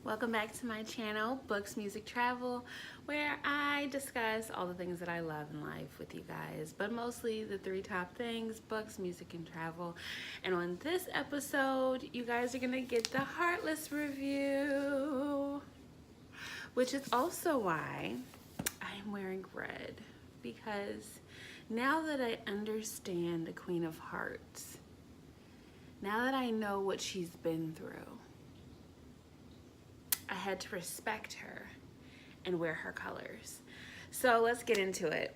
Welcome back to my channel, Books, Music, Travel, where I discuss all the things that I love in life with you guys, but mostly the three top things: books, music, and travel. And on this episode, you guys are gonna get the Heartless review, which is also why I'm wearing red, because now that I understand the Queen of Hearts, now that I know what she's been through, I had to respect her and wear her colors. So let's get into it.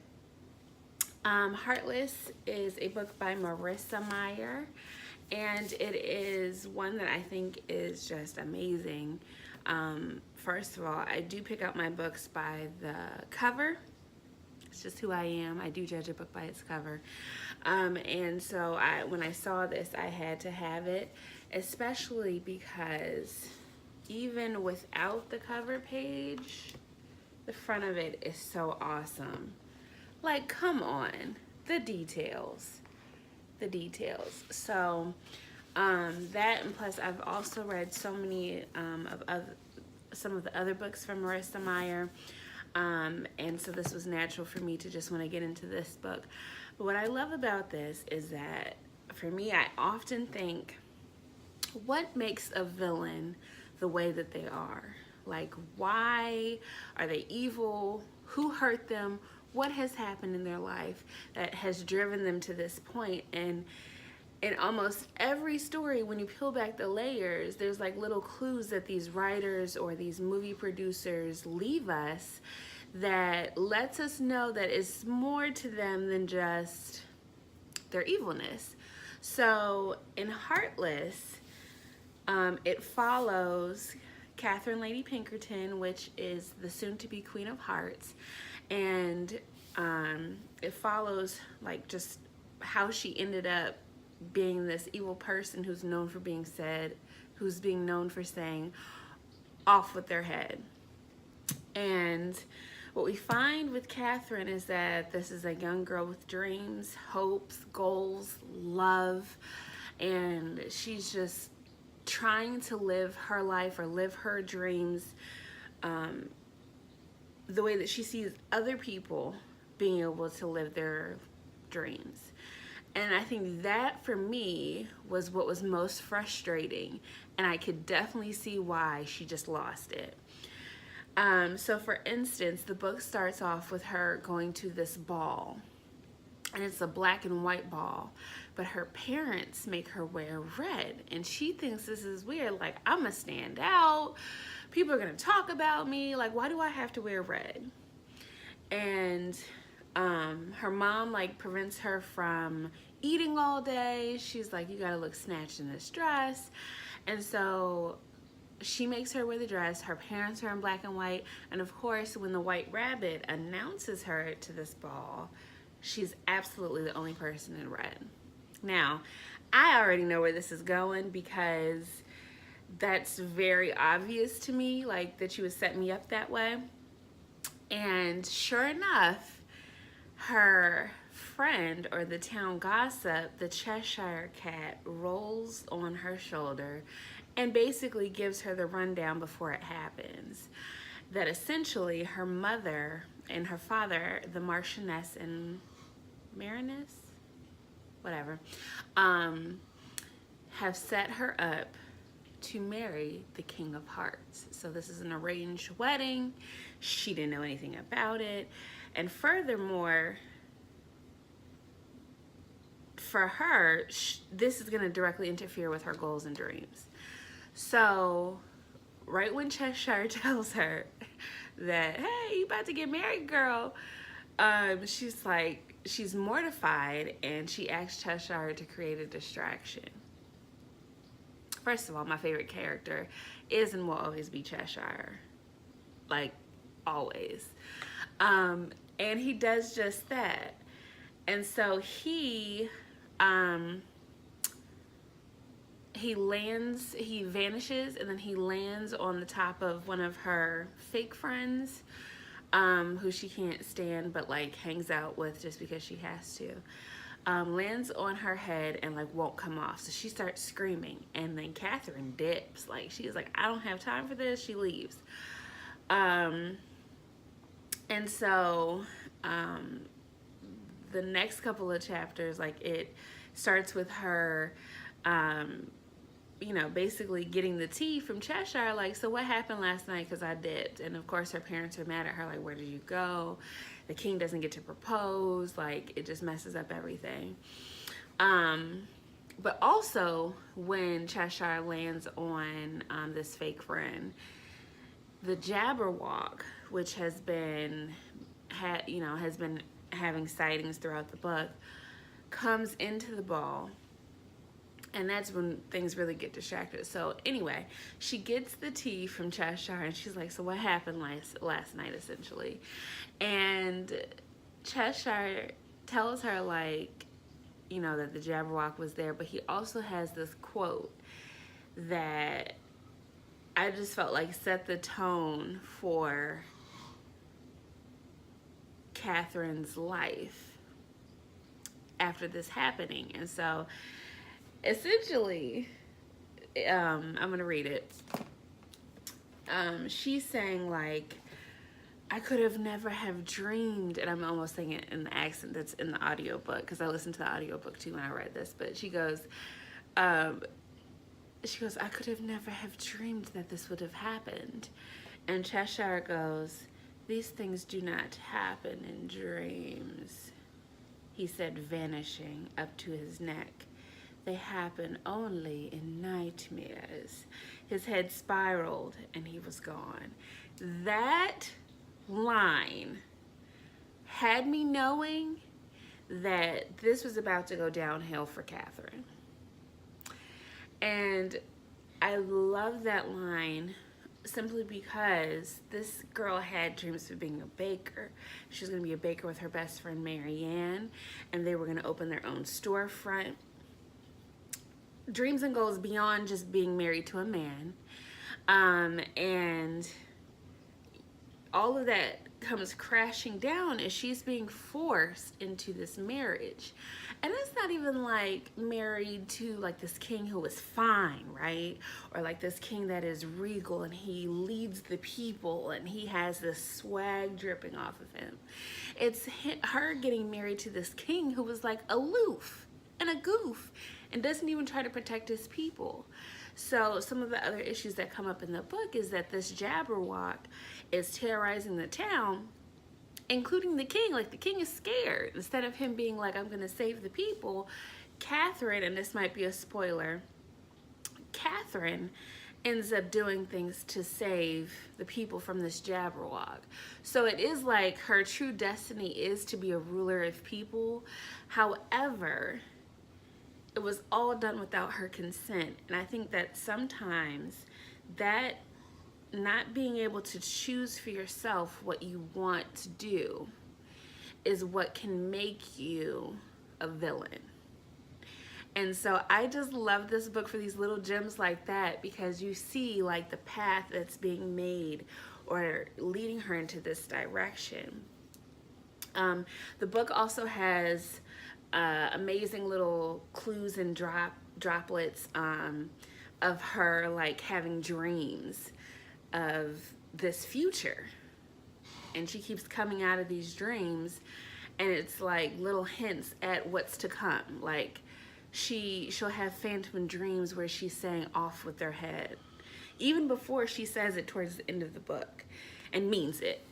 Heartless is a book by Marissa Meyer, and it is one that I think is just amazing. First of all, I do pick out my books by the cover. It's just who I am. I do judge a book by its cover. And so when I saw this, I had to have it, especially because even without the cover page, the front of it is so awesome. Like, come on, the details. So that, and plus I've also read so many some of the other books from Marissa Meyer, and so this was natural for me to just want to get into this book. But what I love about this is that, for me, I often think, what makes a villain the way that they are? Like, why are they evil? Who hurt them? What has happened in their life that has driven them to this point? And in almost every story, when you peel back the layers, there's like little clues that these writers or these movie producers leave us that lets us know that it's more to them than just their evilness. So in Heartless, it follows Catherine Lady Pinkerton, which is the soon-to-be Queen of Hearts, and it follows like just how she ended up being this evil person who's being known for saying off with their head. And what we find with Catherine is that this is a young girl with dreams, hopes, goals, love, and she's just trying to live her life or live her dreams the way that she sees other people being able to live their dreams. And I think that, for me, was what was most frustrating, and I could definitely see why she just lost it. So for instance, the book starts off with her going to this ball, and it's a black and white ball, but her parents make her wear red, and she thinks this is weird. Like, I'm gonna stand out, people are gonna talk about me, like, why do I have to wear red? And her mom like prevents her from eating all day. She's like, you gotta look snatched in this dress. And so she makes her wear the dress. Her parents are in black and white, and of course when the White Rabbit announces her to this ball, she's absolutely the only person in red. Now, I already know where this is going, because that's very obvious to me, like that you would set me up that way. And sure enough, her friend, or the town gossip, the Cheshire Cat, rolls on her shoulder and basically gives her the rundown before it happens. That essentially her mother and her father, the Marchioness and Marinus, whatever, have set her up to marry the King of Hearts. So this is an arranged wedding. She didn't know anything about it. And furthermore, for her, this is going to directly interfere with her goals and dreams. So right when Cheshire tells her that, hey, you about to get married, girl, she's mortified, and she asks Cheshire to create a distraction. First of all, my favorite character is and will always be Cheshire. Like, always. And he does just that. And so he vanishes, and then he lands on the top of one of her fake friends, who she can't stand but like hangs out with just because she has to. lands on her head and like won't come off. So she starts screaming, and then Catherine dips. Like she's like, I don't have time for this. She leaves. And so the next couple of chapters, like it starts with her, basically getting the tea from Cheshire, like, so what happened last night, because I dipped. And of course her parents are mad at her, like, where did you go? The king doesn't get to propose, like, it just messes up everything. But also when Cheshire lands on this fake friend, the Jabberwock, which has been having sightings throughout the book, comes into the ball. And that's when things really get distracted. So anyway, she gets the tea from Cheshire, and she's like, so what happened last night, essentially? And Cheshire tells her, like, that the Jabberwock was there, but he also has this quote that I just felt like set the tone for Catherine's life after this happening. And so essentially, I'm gonna read it. She's saying, like, I could have never have dreamed, and I'm almost saying it in the accent that's in the audiobook, because I listened to the audiobook too when I read this, but she goes, I could have never have dreamed that this would have happened. And Cheshire goes, these things do not happen in dreams, he said, vanishing up to his neck. They happen only in nightmares. His head spiraled and he was gone. That line had me knowing that this was about to go downhill for Catherine. And I love that line simply because this girl had dreams of being a baker. She was going to be a baker with her best friend Marianne, and they were going to open their own storefront. Dreams and goals beyond just being married to a man. And all of that comes crashing down as she's being forced into this marriage. And it's not even like married to like this king who is fine, right? Or like this king that is regal and he leads the people and he has this swag dripping off of him. It's her getting married to this king who was like aloof and a goof and doesn't even try to protect his people. So some of the other issues that come up in the book is that this Jabberwock is terrorizing the town, including the king. Like, the king is scared. Instead of him being like, I'm gonna save the people, Catherine, and this might be a spoiler, Catherine ends up doing things to save the people from this Jabberwock. So it is like her true destiny is to be a ruler of people. However, it was all done without her consent. And I think that sometimes that not being able to choose for yourself what you want to do is what can make you a villain. And so I just love this book for these little gems like that, because you see like the path that's being made or leading her into this direction. The book also has amazing little clues and droplets of her like having dreams of this future, and she keeps coming out of these dreams, and it's like little hints at what's to come. Like she'll have phantom dreams where she's saying off with their head, even before she says it towards the end of the book, and means it.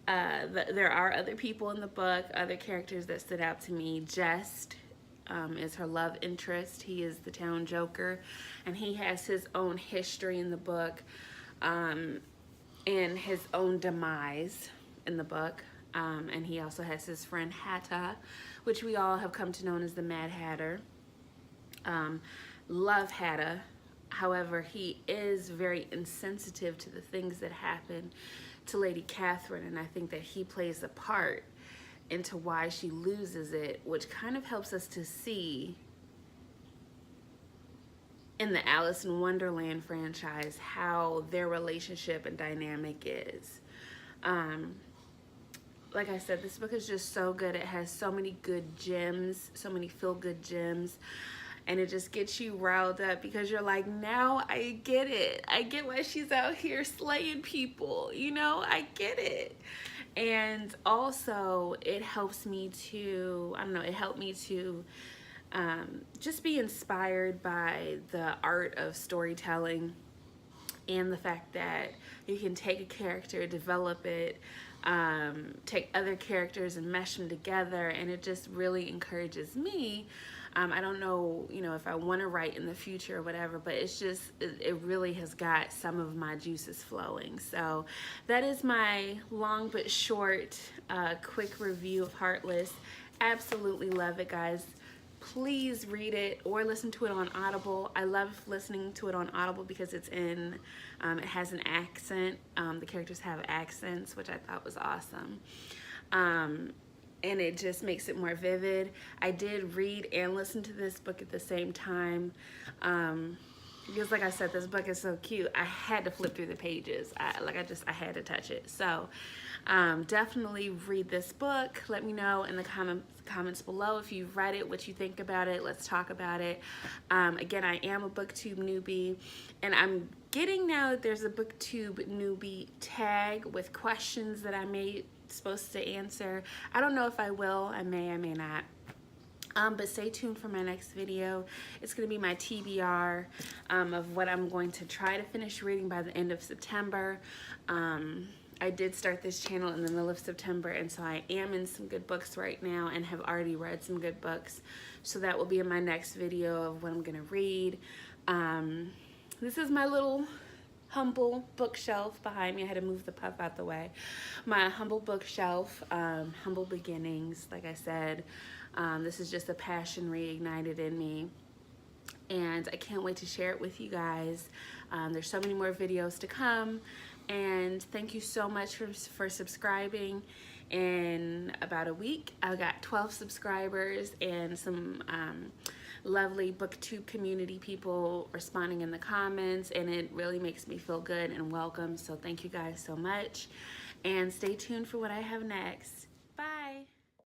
There are other people in the book, other characters that stood out to me. Jest is her love interest. He is the town joker, and he has his own history in the book, and his own demise in the book. And he also has his friend Hatta, which we all have come to know as the Mad Hatter. Love Hatta. However, he is very insensitive to the things that happen to Lady Catherine, and I think that he plays a part into why she loses it, which kind of helps us to see in the Alice in Wonderland franchise how their relationship and dynamic is. like I said, this book is just so good. It has so many good gems, so many feel-good gems. And it just gets you riled up because you're like, now I get it. I get why she's out here slaying people. You know, I get it. And also, it helps me to, I don't know, it helped me to just be inspired by the art of storytelling and the fact that you can take a character, develop it, take other characters and mesh them together, and it just really encourages me. I don't know, you know, if I want to write in the future or whatever, but it's just, it really has got some of my juices flowing. So that is my long but short, quick review of Heartless. Absolutely love it, guys. Please read it or listen to it on Audible. I love listening to it on Audible because it's in, it has an accent. The characters have accents, which I thought was awesome. And it just makes it more vivid. I did read and listen to this book at the same time. Because like I said, this book is so cute. I had to flip through the pages. I had to touch it. So definitely read this book. Let me know in the comments below if you've read it, what you think about it. Let's talk about it. Again, I am a BookTube newbie, and I'm getting now that there's a BookTube newbie tag with questions that I may supposed to answer. I don't know if I will. I may not. But stay tuned for my next video. It's going to be my TBR of what I'm going to try to finish reading by the end of September. I did start this channel in the middle of September, and so I am in some good books right now and have already read some good books. So that will be in my next video of what I'm going to read. This is my little humble bookshelf behind me. I had to move the puff out the way. My humble bookshelf, humble beginnings, like I said. This is just a passion reignited in me, and I can't wait to share it with you guys. There's so many more videos to come, and thank you so much for subscribing. In about a week, I got 12 subscribers and some lovely BookTube community people responding in the comments, and it really makes me feel good and welcome. So thank you guys so much, and stay tuned for what I have next. Bye.